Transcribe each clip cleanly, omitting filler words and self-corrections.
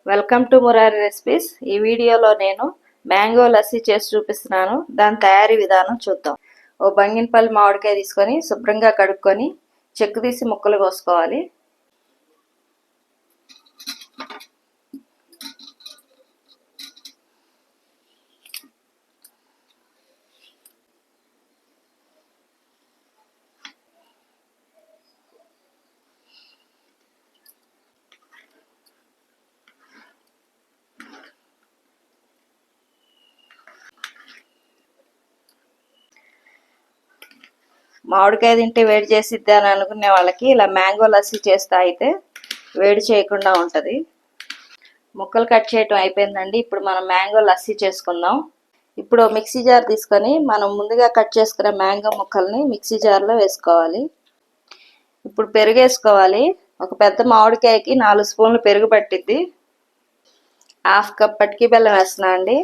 Welcome to Murari recipes. ఈ వీడియోలో నేను మ్యాంగో లస్సీ చేసి చూపిస్తున్నాను. దాని తయారీ విధానం చూద్దాం. ఓ బంగినపల్లి మామిడికాయ తీసుకొని శుభ్రంగా కడుక్కొని చెక్కు తీసి ముక్కలు కోసుకోవాలి. మామిడికాయ తింటే వేడి చేసిద్ది అని అనుకునే వాళ్ళకి ఇలా మ్యాంగో లస్సీ చేస్తే అయితే వేడి చేయకుండా ఉంటుంది. ముక్కలు కట్ చేయటం అయిపోయిందండి. ఇప్పుడు మనం మ్యాంగో లస్సీ చేసుకుందాం. ఇప్పుడు మిక్సీ జార్ తీసుకొని మనం ముందుగా కట్ చేసుకున్న మ్యాంగో ముక్కల్ని మిక్సీ జార్లో వేసుకోవాలి. ఇప్పుడు పెరుగు వేసుకోవాలి. ఒక పెద్ద మామిడికాయకి 4 స్పూన్లు పెరుగు పట్టిద్ది. హాఫ్ కప్ పటికి బెల్లం వేస్తున్నా అండి.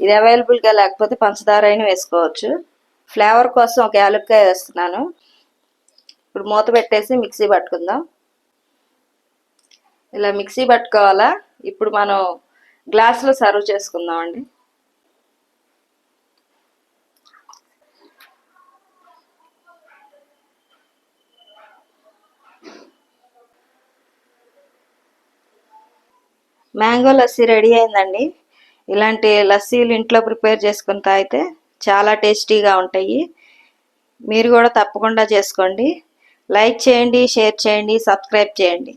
ఇది అవైలబుల్గా లేకపోతే పంచదార అయినా వేసుకోవచ్చు. ఫ్లేవర్ కోసం ఒక యాలక్కాయ వేస్తున్నాను. ఇప్పుడు మూత పెట్టేసి మిక్సీ పట్టుకుందాం. ఇలా మిక్సీ పట్టుకోవాలా. ఇప్పుడు మనం గ్లాసులో సర్వ్ చేసుకుందాం అండి. మ్యాంగో లస్సీ రెడీ అయిందండి. ఇలాంటి లస్సీలు ఇంట్లో ప్రిపేర్ చేసుకుని తాగితే చాలా టేస్టీగా ఉంటాయి. మీరు కూడా తప్పకుండా చేసుకోండి. లైక్ చేయండి, షేర్ చేయండి, సబ్స్క్రైబ్ చేయండి.